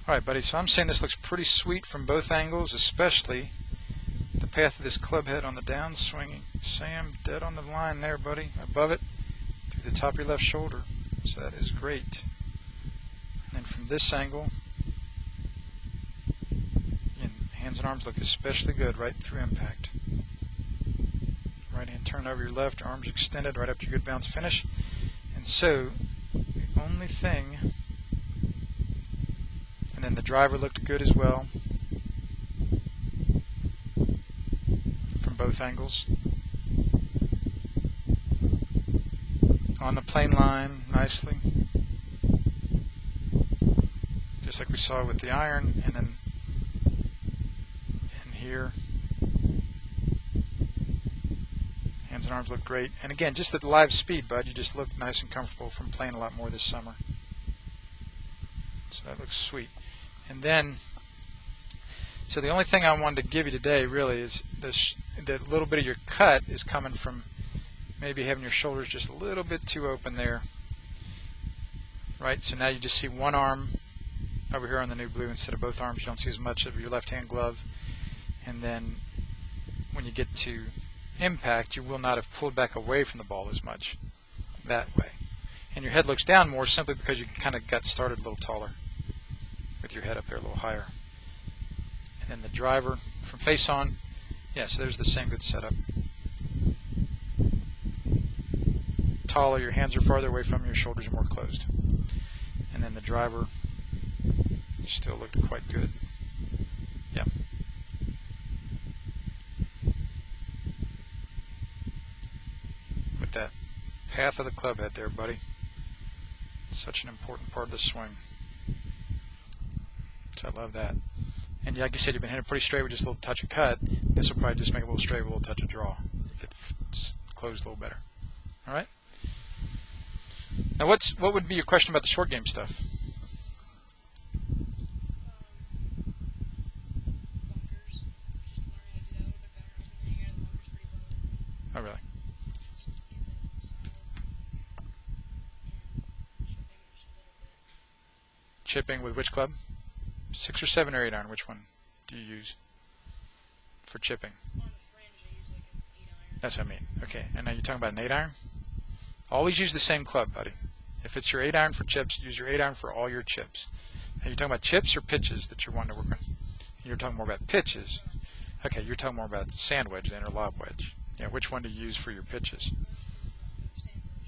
Alright, buddy, so I'm saying this looks pretty sweet from both angles, especially the path of this club head on the downswinging. Sam, dead on the line there, buddy. Above it, through the top of your left shoulder. So that is great. And then from this angle, again, hands and arms look especially good right through impact. Right hand turn over your left, arms extended right up to your good bounce finish. And so, the only thing, and then the driver looked good as well from both angles. On the plane line nicely, just like we saw with the iron, and then in here. Hands and arms look great. And again, just at the live speed, bud, you just look nice and comfortable from playing a lot more this summer. So that looks sweet. And then, so the only thing I wanted to give you today really is this, that little bit of your cut is coming from maybe having your shoulders just a little bit too open there. Right, so now you just see one arm over here on the new blue instead of both arms. You don't see as much of your left hand glove. And then when you get to impact, you will not have pulled back away from the ball as much that way. And your head looks down more simply because you kind of got started a little taller with your head up there a little higher. And then the driver from face on, yeah, so there's the same good setup. Taller, your hands are farther away from your shoulders are more closed. And then the driver still looked quite good. Yeah. With that path of the club head there, buddy. Such an important part of the swing. So I love that. And like you said, you've been hitting pretty straight with just a little touch of cut. This will probably just make it a little straight with a little touch of draw. It's closed a little better. All right. Now, what would be your question about the short game stuff? Oh, really? Chipping with which club? 6 or 7 or 8 iron? Which one do you use for chipping? On the fringe, I use like an 8 iron. That's what I mean. Okay, and now you're talking about an 8 iron? Always use the same club, buddy. If it's your 8 iron for chips, use your 8 iron for all your chips. Now you're talking about chips or pitches that you're wanting to work on? You're talking more about pitches. Okay, you're talking more about sand wedge then or lob wedge. Yeah, which one do you use for your pitches?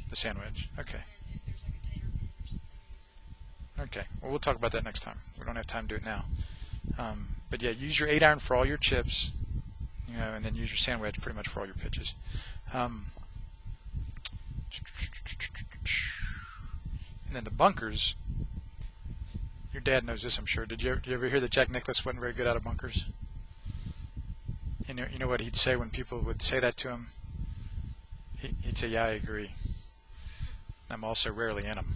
The sand wedge. Okay. And if there's like a tighter pin or something, I use it. Okay, well, we'll talk about that next time. We don't have time to do it now. But yeah, use your 8 iron for all your chips, you know, and then use your sand wedge pretty much for all your pitches. And then the bunkers, your dad knows this, I'm sure. Did you ever hear that Jack Nicklaus wasn't very good out of bunkers? You know what he'd say when people would say that to him? He'd say, yeah, I agree. I'm also rarely in them.